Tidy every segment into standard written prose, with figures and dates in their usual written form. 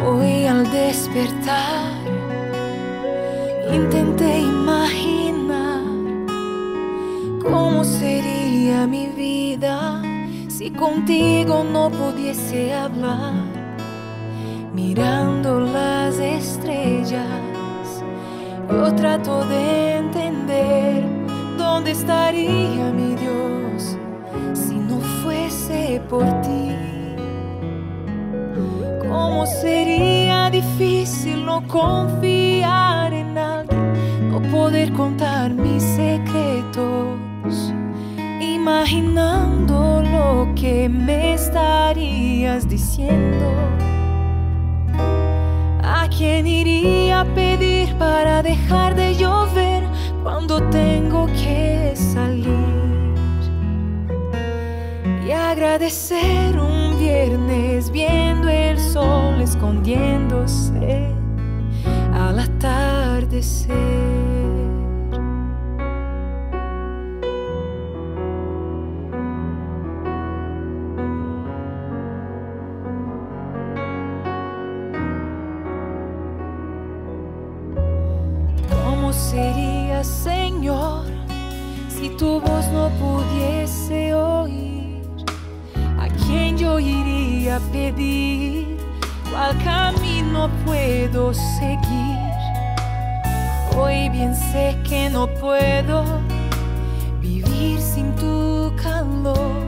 Hoy al despertar intenté imaginar cómo sería mi vida si contigo no pudiese hablar. Mirando las estrellas, yo trato de entender dónde estaría mi Dios si no fuese por ti. Cómo sería difícil no confiar en alguien, no poder contar mis secretos, imaginando lo que me estarías diciendo. ¿A quién iría a pedir para dejar de llover cuando tengo que salir? Y agradecer un viernes viendo el sol escondiéndose al atardecer. ¿Cómo sería, Señor, si tu voz no pudiese oír? ¿A quién yo iría a pedir? ¿Cuál camino puedo seguir? Hoy bien sé que no puedo vivir sin tu calor.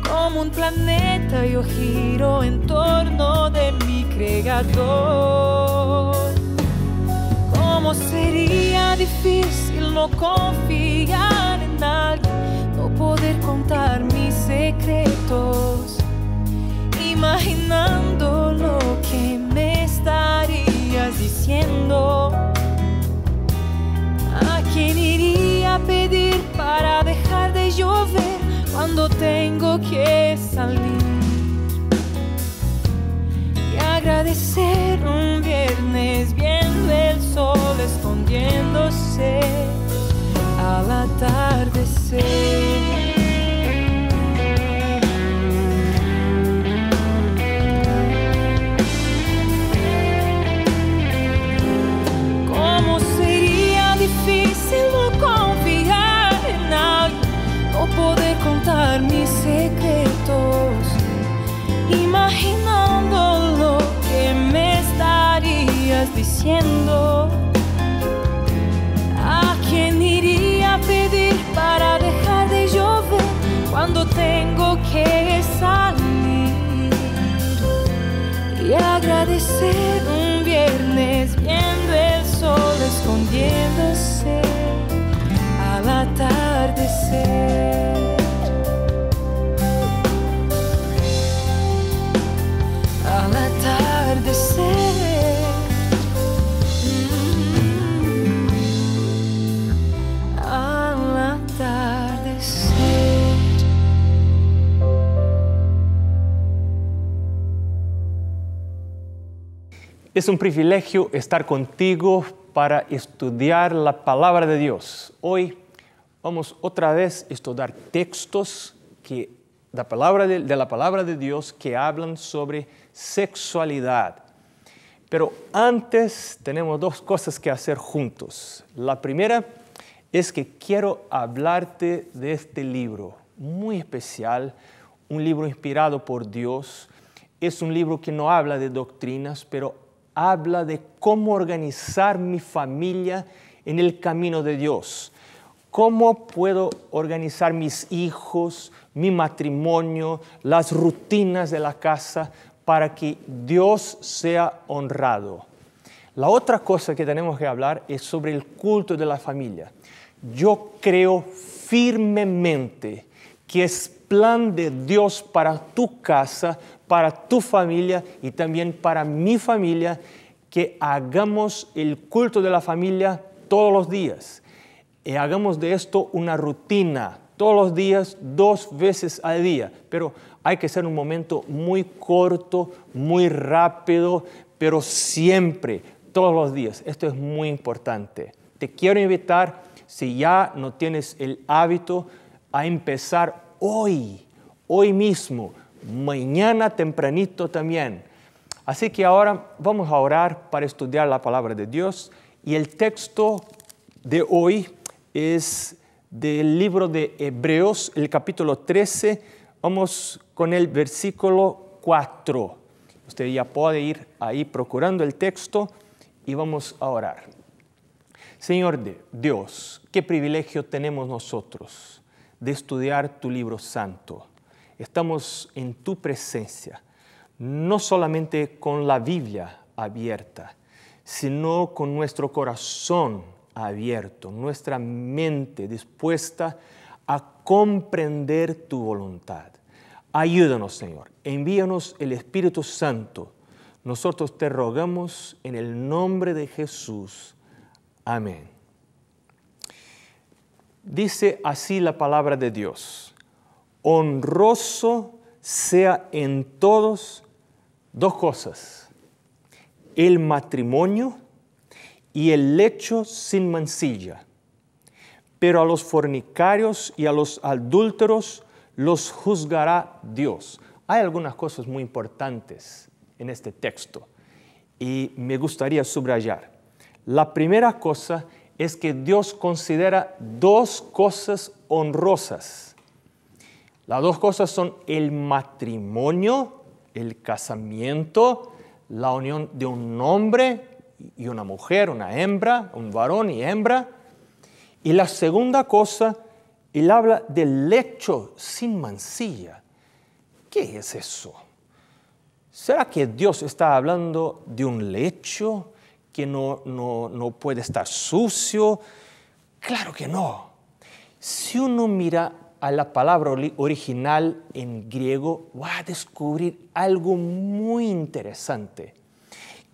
Como un planeta yo giro en torno de mi Creador. ¿Cómo sería difícil no confiar en alguien, no poder contar mis secretos, imaginando lo que me estarías diciendo? ¿A quién iría a pedir para dejar de llover cuando tengo que salir? Y agradecer un viernes viendo el sol escondiéndose al atardecer. ¿Cómo sería difícil no confiar en alguien, no poder contar mis secretos, imaginando lo que me estarías diciendo? ¿A quién iría a pedir para dejar de llover cuando tengo que salir? Y agradecer un viernes viendo el sol escondiéndose al atardecer. Al atardecer. Al atardecer. Es un privilegio estar contigo para estudiar la palabra de Dios. Hoy vamos otra vez a estudiar textos de la palabra de Dios que hablan sobre sexualidad. Pero antes tenemos dos cosas que hacer juntos. La primera es que quiero hablarte de este libro muy especial, un libro inspirado por Dios. Es un libro que no habla de doctrinas, pero habla de cómo organizar mi familia en el camino de Dios. ¿Cómo puedo organizar mis hijos, mi matrimonio, las rutinas de la casa para que Dios sea honrado? La otra cosa que tenemos que hablar es sobre el culto de la familia. Yo creo firmemente que es plan de Dios para tu casa, para tu familia y también para mi familia, que hagamos el culto de la familia todos los días. Y hagamos de esto una rutina, todos los días, 2 veces al día. Pero hay que ser un momento muy corto, muy rápido, pero siempre, todos los días. Esto es muy importante. Te quiero invitar, si ya no tienes el hábito, a empezar hoy mismo, mañana tempranito también, Así que ahora vamos a orar para estudiar la palabra de Dios. Y el texto de hoy es del libro de Hebreos, el capítulo 13. Vamos con el versículo 4. Usted ya puede ir ahí procurando el texto y vamos a orar. Señor Dios, qué privilegio tenemos nosotros de estudiar tu libro santo. Estamos en tu presencia, no solamente con la Biblia abierta, sino con nuestro corazón abierto, nuestra mente dispuesta a comprender tu voluntad. Ayúdanos, Señor. Envíanos el Espíritu Santo. Nosotros te rogamos en el nombre de Jesús. Amén. Dice así la palabra de Dios. Honroso sea en todos dos cosas: el matrimonio y el lecho sin mancilla. Pero a los fornicarios y a los adúlteros los juzgará Dios. Hay algunas cosas muy importantes en este texto y me gustaría subrayar. La primera cosa es que Dios considera dos cosas honrosas. Las dos cosas son el matrimonio, el casamiento, la unión de un hombre y una mujer, una hembra, un varón y hembra. Y la segunda cosa, él habla del lecho sin mancilla. ¿Qué es eso? ¿Será que Dios está hablando de un lecho que no puede estar sucio? Claro que no. Si uno mira a la palabra original en griego, va a descubrir algo muy interesante.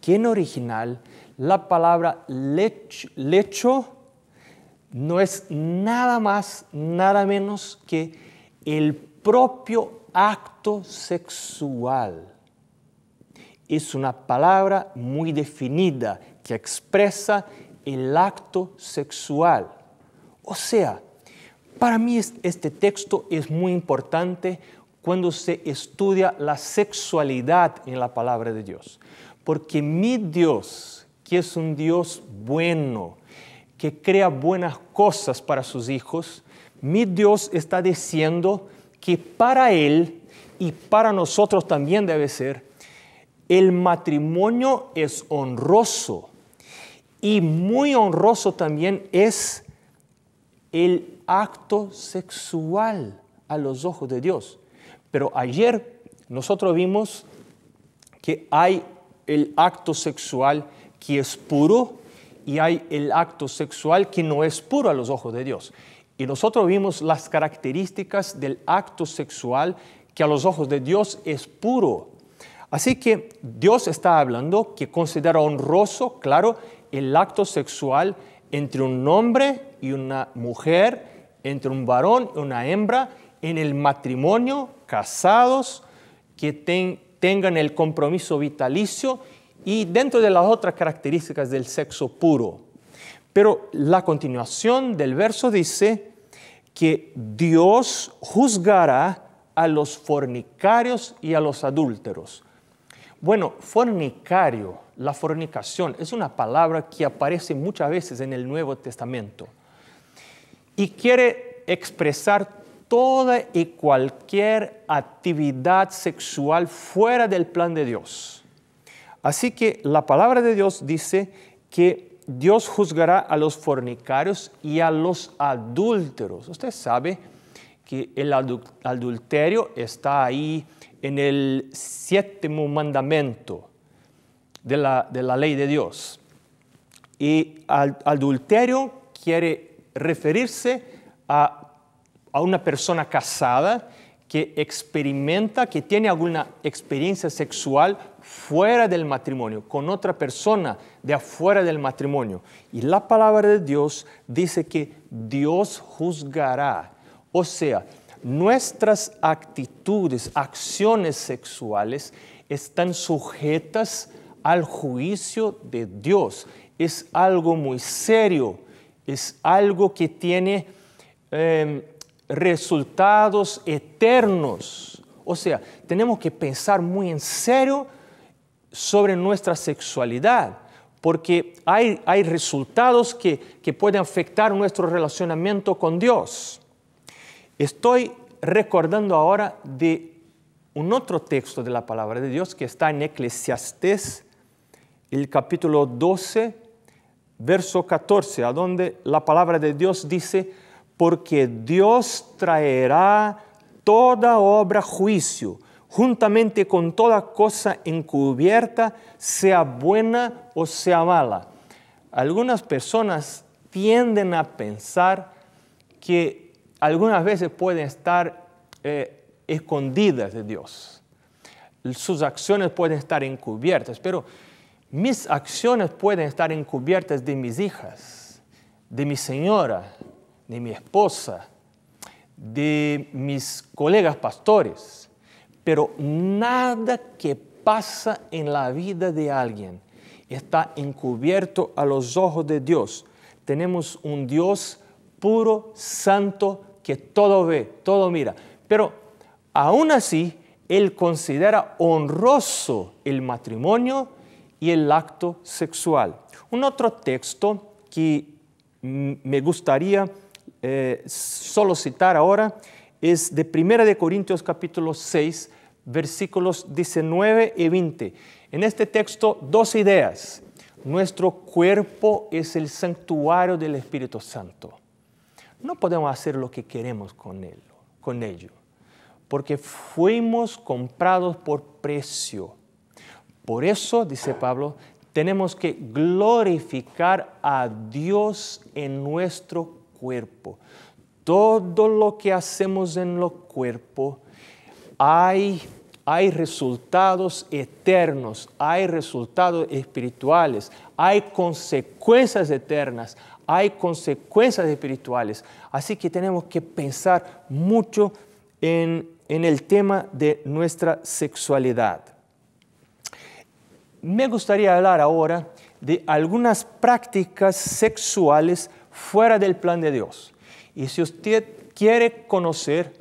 Que en original la palabra lecho no es nada más, nada menos que el propio acto sexual. Es una palabra muy definida que expresa el acto sexual. O sea, para mí este texto es muy importante cuando se estudia la sexualidad en la palabra de Dios. Porque mi Dios, que es un Dios bueno, que crea buenas cosas para sus hijos, mi Dios está diciendo que para Él y para nosotros también debe ser, el matrimonio es honroso y muy honroso también es el acto sexual a los ojos de Dios. Pero ayer nosotros vimos que hay el acto sexual que es puro y hay el acto sexual que no es puro a los ojos de Dios. Y nosotros vimos las características del acto sexual que a los ojos de Dios es puro. Así que Dios está hablando que considera honroso, claro, el acto sexual entre un hombre y una mujer, entre un varón y una hembra, en el matrimonio, casados, que tengan el compromiso vitalicio y dentro de las otras características del sexo puro. Pero la continuación del verso dice que Dios juzgará a los fornicarios y a los adúlteros. Bueno, fornicario, la fornicación, es una palabra que aparece muchas veces en el Nuevo Testamento y quiere expresar toda y cualquier actividad sexual fuera del plan de Dios. Así que la palabra de Dios dice que Dios juzgará a los fornicarios y a los adúlteros. Usted sabe que el adulterio está ahí en el 7º mandamiento de la ley de Dios. Y adulterio quiere referirse a una persona casada que experimenta, que tiene alguna experiencia sexual fuera del matrimonio, con otra persona de afuera del matrimonio. Y la palabra de Dios dice que Dios juzgará. O sea, nuestras actitudes, acciones sexuales están sujetas al juicio de Dios. Es algo muy serio, es algo que tiene resultados eternos. O sea, tenemos que pensar muy en serio sobre nuestra sexualidad, porque hay resultados que pueden afectar nuestro relacionamiento con Dios. Estoy recordando ahora de un otro texto de la palabra de Dios que está en Eclesiastés, el capítulo 12, verso 14, a donde la palabra de Dios dice: porque Dios traerá toda obra a juicio, juntamente con toda cosa encubierta, sea buena o sea mala. Algunas personas tienden a pensar que algunas veces pueden estar escondidas de Dios. Sus acciones pueden estar encubiertas, pero mis acciones pueden estar encubiertas de mis hijas, de mi señora, de mi esposa, de mis colegas pastores. Pero nada que pasa en la vida de alguien está encubierto a los ojos de Dios. Tenemos un Dios puro, santo, que todo ve, todo mira. Pero aún así, Él considera honroso el matrimonio y el acto sexual. Un otro texto que me gustaría solo citar ahora es de 1 Corintios capítulo 6, versículos 19 y 20. En este texto, dos ideas. Nuestro cuerpo es el santuario del Espíritu Santo. No podemos hacer lo que queremos con ello, porque fuimos comprados por precio. Por eso, dice Pablo, tenemos que glorificar a Dios en nuestro cuerpo. Todo lo que hacemos en el cuerpo, hay resultados eternos, hay resultados espirituales, hay consecuencias eternas, hay consecuencias espirituales. Así que tenemos que pensar mucho en el tema de nuestra sexualidad. Me gustaría hablar ahora de algunas prácticas sexuales fuera del plan de Dios. Y si usted quiere conocer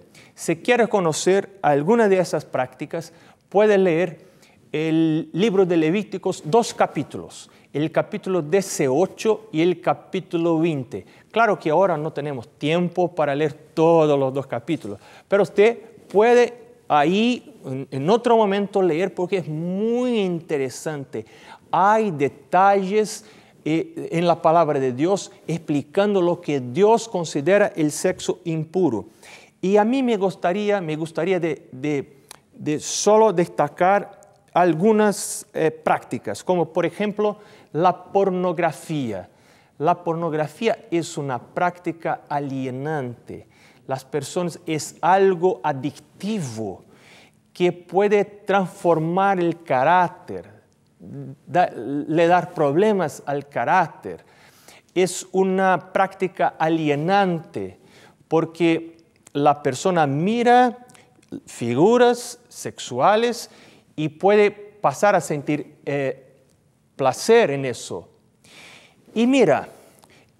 alguna de esas prácticas, puede leer el libro de Levíticos, 2 capítulos, el capítulo 18 y el capítulo 20. Claro que ahora no tenemos tiempo para leer todos los 2 capítulos, pero usted puede ahí en otro momento leer porque es muy interesante. Hay detalles en la palabra de Dios explicando lo que Dios considera el sexo impuro. Y a mí me gustaría de solo destacar algunas prácticas, como por ejemplo la pornografía. La pornografía es una práctica alienante. Las personas es algo adictivo que puede transformar el carácter, le dar problemas al carácter. Es una práctica alienante porque la persona mira figuras sexuales y puede pasar a sentir placer en eso. Y mira,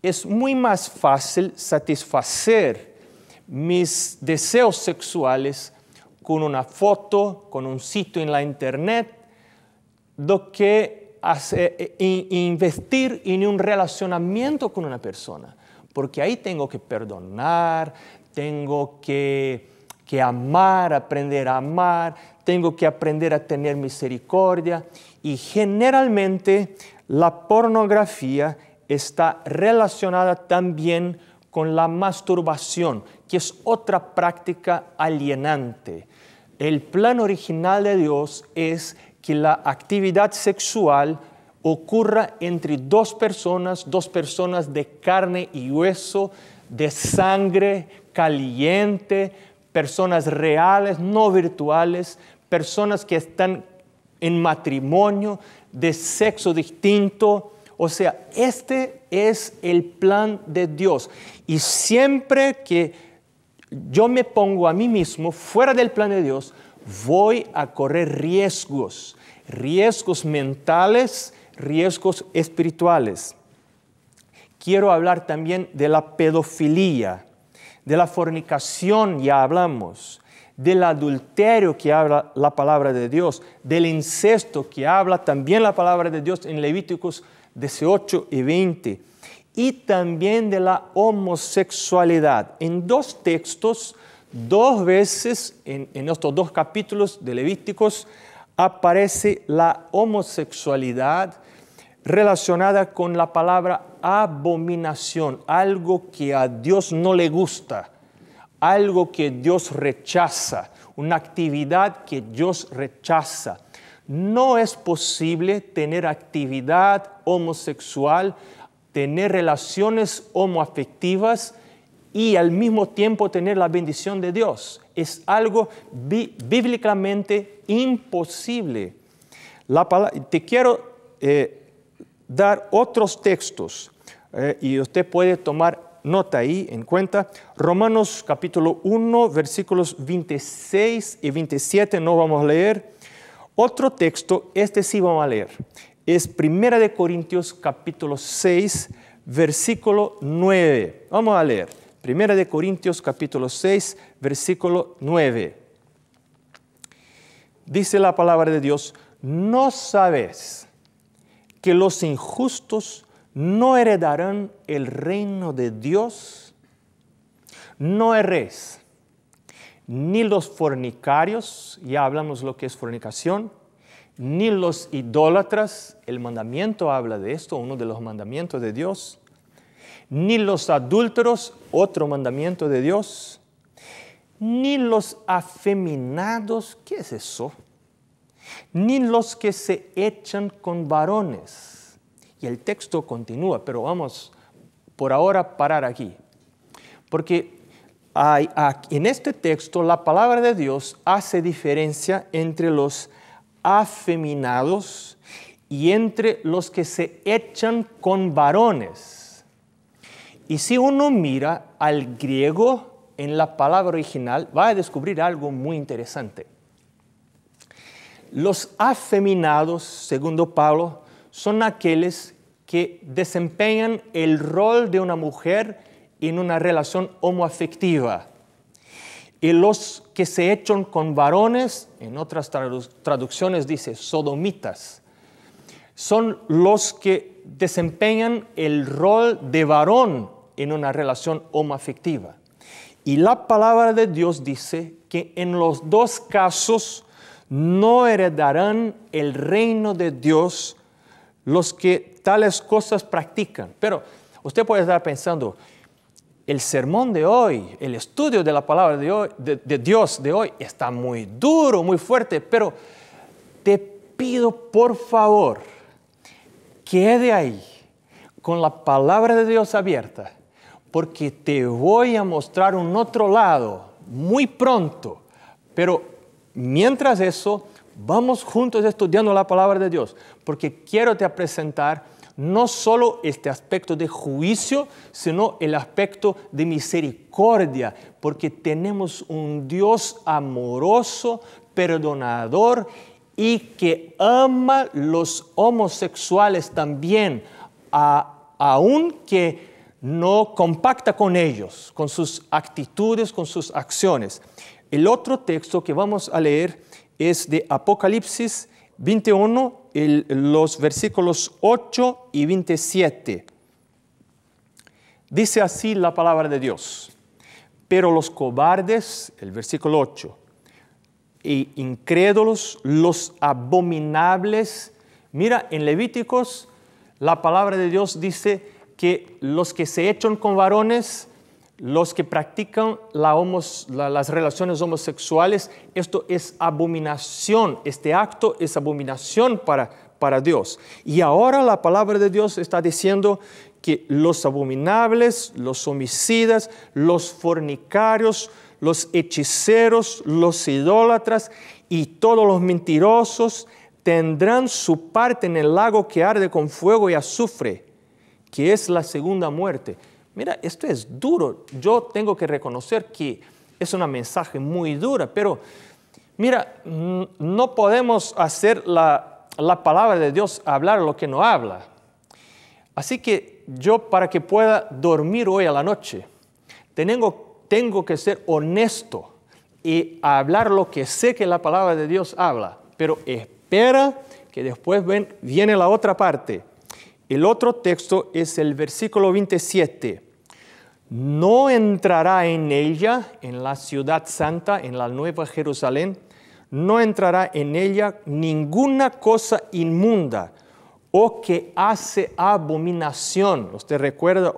es muy más fácil satisfacer mis deseos sexuales con una foto, con un sitio en la internet, do que investir en un relacionamiento con una persona. Porque ahí tengo que perdonar, tengo que amar, aprender a amar, tengo que aprender a tener misericordia. Y generalmente la pornografía está relacionada también con la masturbación, que es otra práctica alienante. El plan original de Dios es que la actividad sexual ocurra entre dos personas de carne y hueso, de sangre caliente, personas reales, no virtuales, personas que están en matrimonio, de sexo distinto. O sea, este es el plan de Dios. Y siempre que yo me pongo a mí mismo fuera del plan de Dios, voy a correr riesgos mentales, riesgos espirituales. Quiero hablar también de la pedofilia, de la fornicación, ya hablamos, del adulterio que habla la palabra de Dios, del incesto que habla también la palabra de Dios en Levíticos 18 y 20, y también de la homosexualidad. En dos textos, dos veces en estos dos capítulos de Levíticos aparece la homosexualidad relacionada con la palabra abominación, algo que a Dios no le gusta, algo que Dios rechaza, una actividad que Dios rechaza. No es posible tener actividad homosexual, tener relaciones homoafectivas y al mismo tiempo tener la bendición de Dios. Es algo bíblicamente imposible. Te quiero dar otros textos y usted puede tomar nota ahí en cuenta. Romanos capítulo 1, versículos 26 y 27 no vamos a leer. Otro texto, este sí vamos a leer, es 1 de Corintios capítulo 6, versículo 9. Vamos a leer 1 de Corintios capítulo 6, versículo 9. Dice la palabra de Dios: ¿no sabes que los injustos no heredarán el reino de Dios? No erréis, ni los fornicarios, ya hablamos lo que es fornicación, ni los idólatras, el mandamiento habla de esto, uno de los mandamientos de Dios, ni los adúlteros, otro mandamiento de Dios, ni los afeminados, ¿qué es eso? Ni los que se echan con varones. Y el texto continúa, pero vamos por ahora parar aquí. Porque en este texto la palabra de Dios hace diferencia entre los afeminados y entre los que se echan con varones. Y si uno mira al griego en la palabra original, va a descubrir algo muy interesante. Los afeminados, según Pablo, son aquellos que desempeñan el rol de una mujer en una relación homoafectiva. Y los que se echan con varones, en otras traducciones dice sodomitas, son los que desempeñan el rol de varón en una relación homoafectiva. Y la palabra de Dios dice que en los dos casos no heredarán el reino de Dios los que tales cosas practican. Pero usted puede estar pensando, el sermón de hoy, el estudio de la palabra de Dios de hoy está muy duro, muy fuerte, pero te pido por favor, quede ahí con la palabra de Dios abierta, porque te voy a mostrar un otro lado muy pronto. Pero mientras eso, vamos juntos estudiando la palabra de Dios, porque quiero te presentar no solo este aspecto de juicio, sino el aspecto de misericordia, porque tenemos un Dios amoroso, perdonador y que ama los homosexuales también, aunque no compacta con ellos, con sus actitudes, con sus acciones. El otro texto que vamos a leer es de Apocalipsis 21, los versículos 8 y 27. Dice así la palabra de Dios: pero los cobardes, el versículo 8, e incrédulos, los abominables. Mira, en Levíticos la palabra de Dios dice que los que se echan con varones, los que practican las relaciones homosexuales, esto es abominación, este acto es abominación para Dios. Y ahora la palabra de Dios está diciendo que los abominables, los homicidas, los fornicarios, los hechiceros, los idólatras y todos los mentirosos tendrán su parte en el lago que arde con fuego y azufre, que es la segunda muerte. Mira, esto es duro. Yo tengo que reconocer que es un mensaje muy duro, pero mira, no podemos hacer la palabra de Dios hablar lo que no habla. Así que yo, para que pueda dormir hoy a la noche, tengo que ser honesto y hablar lo que sé que la palabra de Dios habla, pero espera que después viene la otra parte. El otro texto es el versículo 27. No entrará en ella, en la ciudad santa, en la nueva Jerusalén, no entrará en ella ninguna cosa inmunda o que hace abominación. Usted recuerda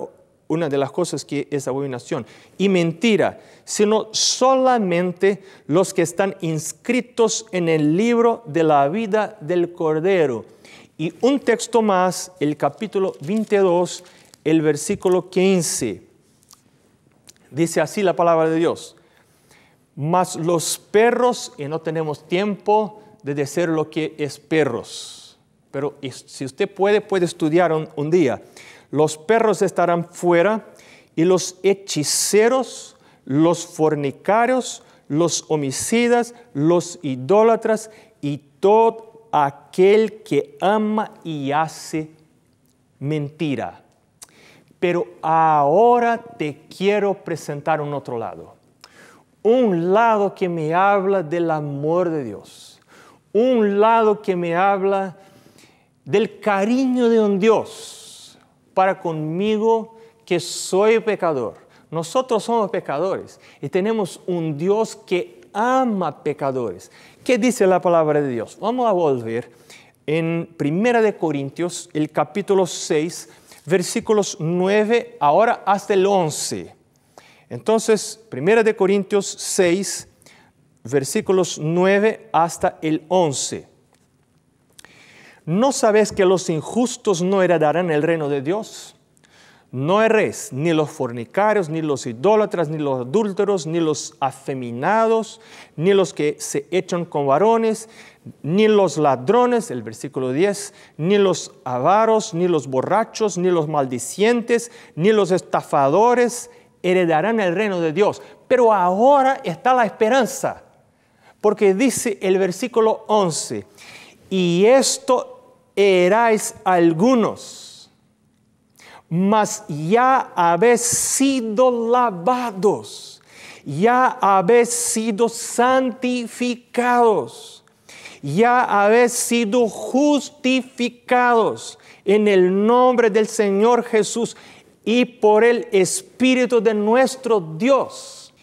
una de las cosas que es abominación. Y mentira, sino solamente los que están inscritos en el libro de la vida del Cordero. Y un texto más, el capítulo 22, el versículo 15. Dice así la palabra de Dios. Mas los perros, y no tenemos tiempo de decir lo que es perros, pero si usted puede estudiar un día. Los perros estarán fuera y los hechiceros, los fornicarios, los homicidas, los idólatras y todo aquel que ama y hace mentira. Pero ahora te quiero presentar un otro lado. Un lado que me habla del amor de Dios. Un lado que me habla del cariño de un Dios para conmigo que soy pecador. Nosotros somos pecadores y tenemos un Dios que ama pecadores. ¿Qué dice la palabra de Dios? Vamos a volver en 1 Corintios, el capítulo 6, versículos 9 ahora hasta el 11. Entonces, 1 Corintios 6, versículos 9 hasta el 11. ¿No sabes que los injustos no heredarán el reino de Dios? No erréis, ni los fornicarios, ni los idólatras, ni los adúlteros, ni los afeminados, ni los que se echan con varones, ni los ladrones, el versículo 10, ni los avaros, ni los borrachos, ni los maldicientes, ni los estafadores heredarán el reino de Dios. Pero ahora está la esperanza, porque dice el versículo 11, y esto erais algunos, mas ya habéis sido lavados, ya habéis sido santificados, ya habéis sido justificados en el nombre del Señor Jesús y por el Espíritu de nuestro Dios.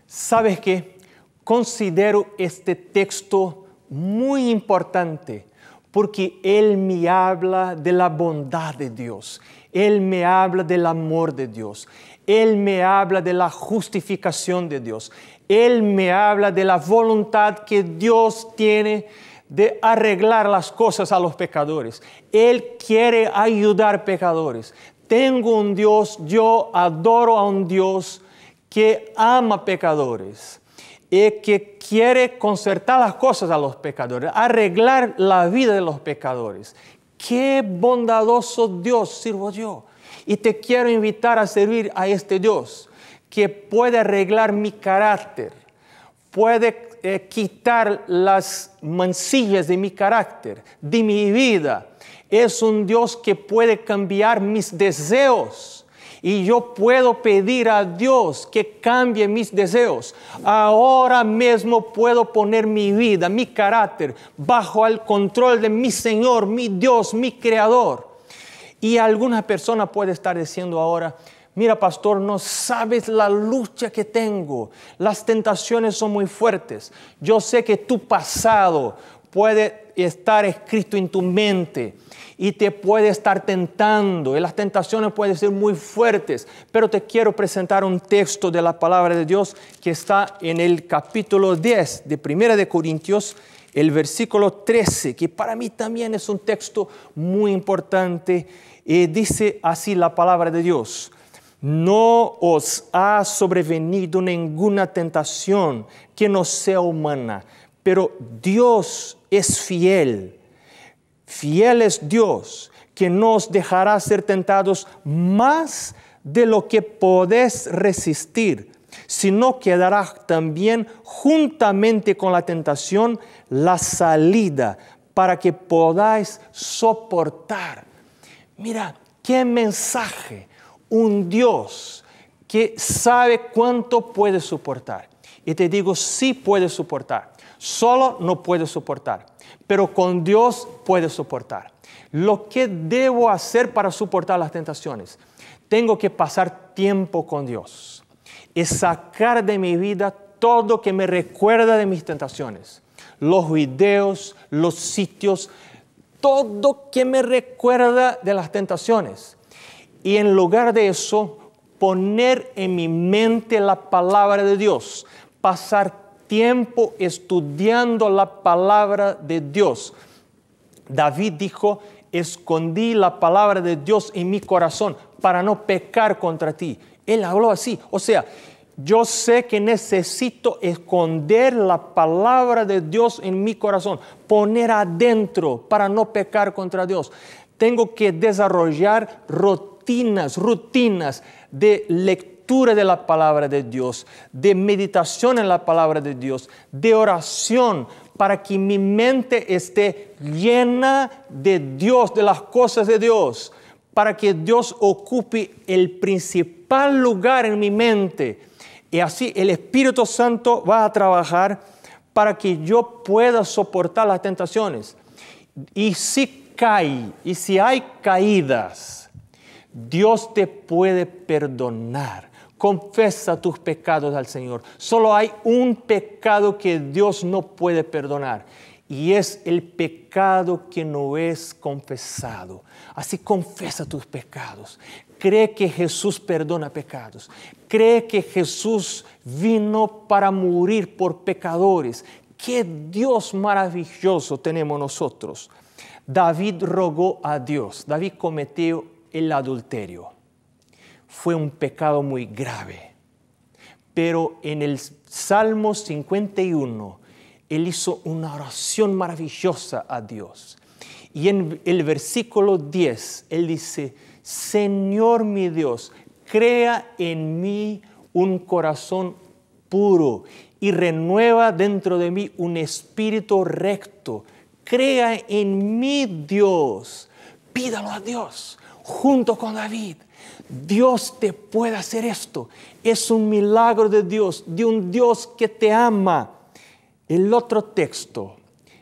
¿Sabes qué? Considero este texto muy importante porque Él me habla de la bondad de Dios. Él me habla del amor de Dios. Él me habla de la justificación de Dios. Él me habla de la voluntad que Dios tiene de arreglar las cosas a los pecadores. Él quiere ayudar pecadores. Tengo un Dios, yo adoro a un Dios que ama pecadores y que quiere concertar las cosas a los pecadores, arreglar la vida de los pecadores. ¡Qué bondadoso Dios sirvo yo! Y te quiero invitar a servir a este Dios que puede arreglar mi carácter, puede quitar las mancillas de mi carácter, de mi vida. Es un Dios que puede cambiar mis deseos. Y yo puedo pedir a Dios que cambie mis deseos. Ahora mismo puedo poner mi vida, mi carácter, bajo el control de mi Señor, mi Dios, mi Creador. Y alguna persona puede estar diciendo ahora, mira, pastor, no sabes la lucha que tengo. Las tentaciones son muy fuertes. Yo sé que tu pasado puede estar escrito en tu mente y te puede estar tentando. Y las tentaciones pueden ser muy fuertes. Pero te quiero presentar un texto de la palabra de Dios que está en el capítulo 10 de 1 Corintios, el versículo 13, que para mí también es un texto muy importante. Y dice así la palabra de Dios. No os ha sobrevenido ninguna tentación que no sea humana, pero Dios es fiel. Fiel es Dios, que no os dejará ser tentados más de lo que podéis resistir, sino que dará también juntamente con la tentación la salida para que podáis soportar. Mira, qué mensaje. Un Dios que sabe cuánto puede soportar. Y te digo, sí puedes soportar. Solo no puedes soportar, pero con Dios puedes soportar. Lo que debo hacer para soportar las tentaciones, tengo que pasar tiempo con Dios y sacar de mi vida todo que me recuerda de mis tentaciones. Los videos, los sitios, todo que me recuerda de las tentaciones. Y en lugar de eso, poner en mi mente la palabra de Dios, pasar tiempo estudiando la palabra de Dios. David dijo, escondí la palabra de Dios en mi corazón para no pecar contra ti. Él habló así, o sea, yo sé que necesito esconder la palabra de Dios en mi corazón, poner adentro para no pecar contra Dios. Tengo que desarrollar rutinas de lectura de la palabra de Dios, de meditación en la palabra de Dios, de oración, para que mi mente esté llena de Dios, de las cosas de Dios, para que Dios ocupe el principal lugar en mi mente. Y así el Espíritu Santo va a trabajar para que yo pueda soportar las tentaciones. Y si hay caídas, Dios te puede perdonar. Confesa tus pecados al Señor. Solo hay un pecado que Dios no puede perdonar, y es el pecado que no es confesado. Así confesa tus pecados. Cree que Jesús perdona pecados. Cree que Jesús vino para morir por pecadores. ¡Qué Dios maravilloso tenemos nosotros! David rogó a Dios. David cometió el adulterio. Fue un pecado muy grave. Pero en el Salmo 51, él hizo una oración maravillosa a Dios. Y en el versículo 10, él dice, Señor mi Dios, crea en mí un corazón puro y renueva dentro de mí un espíritu recto. Crea en mí, Dios. Pídalo a Dios, junto con David. Dios te puede hacer esto. Es un milagro de Dios, de un Dios que te ama. El otro texto,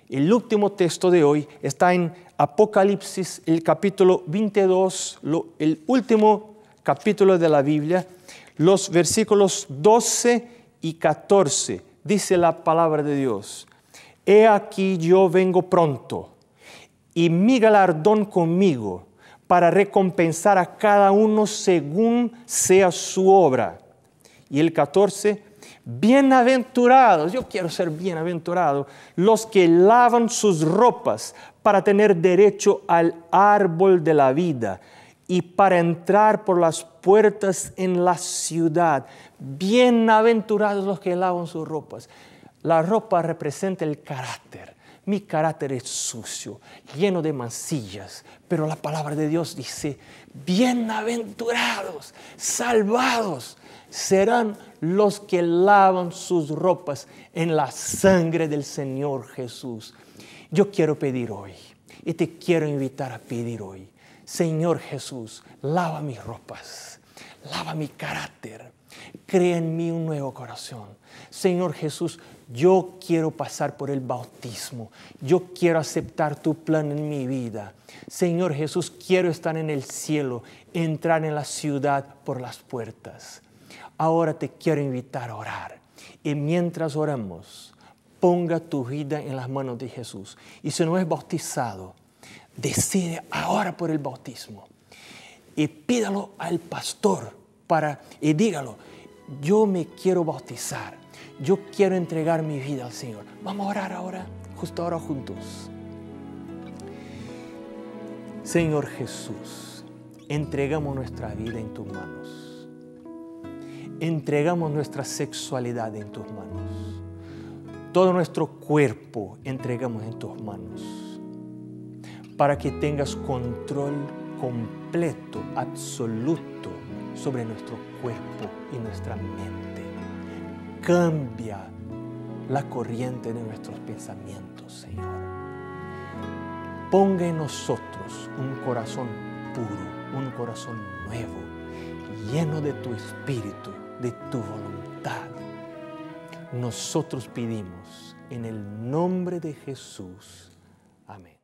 el último texto de hoy, está en Apocalipsis, el capítulo 22, el último capítulo de la Biblia, los versículos 12 y 14. Dice la palabra de Dios: He aquí yo vengo pronto, y mi galardón conmigo, para recompensar a cada uno según sea su obra. Y el 14, bienaventurados, yo quiero ser bienaventurado, los que lavan sus ropas para tener derecho al árbol de la vida y para entrar por las puertas en la ciudad. Bienaventurados los que lavan sus ropas. La ropa representa el carácter. Mi carácter es sucio, lleno de mancillas, pero la palabra de Dios dice, bienaventurados, salvados serán los que lavan sus ropas en la sangre del Señor Jesús. Yo quiero pedir hoy, y te quiero invitar a pedir hoy, Señor Jesús, lava mis ropas, lava mi carácter, crea en mí un nuevo corazón. Señor Jesús, yo quiero pasar por el bautismo. Yo quiero aceptar tu plan en mi vida. Señor Jesús, quiero estar en el cielo, entrar en la ciudad por las puertas. Ahora te quiero invitar a orar. Y mientras oramos, ponga tu vida en las manos de Jesús. Y si no es bautizado, decide ahora por el bautismo. Y pídalo al pastor y dígalo, yo me quiero bautizar. Yo quiero entregar mi vida al Señor. Vamos a orar ahora, justo ahora juntos. Señor Jesús, entregamos nuestra vida en tus manos. Entregamos nuestra sexualidad en tus manos. Todo nuestro cuerpo entregamos en tus manos. Para que tengas control completo, absoluto sobre nuestro cuerpo y nuestra mente. Cambia la corriente de nuestros pensamientos, Señor. Ponga en nosotros un corazón puro, un corazón nuevo, lleno de tu espíritu, de tu voluntad. nosotros pedimos en el nombre de Jesús. Amén.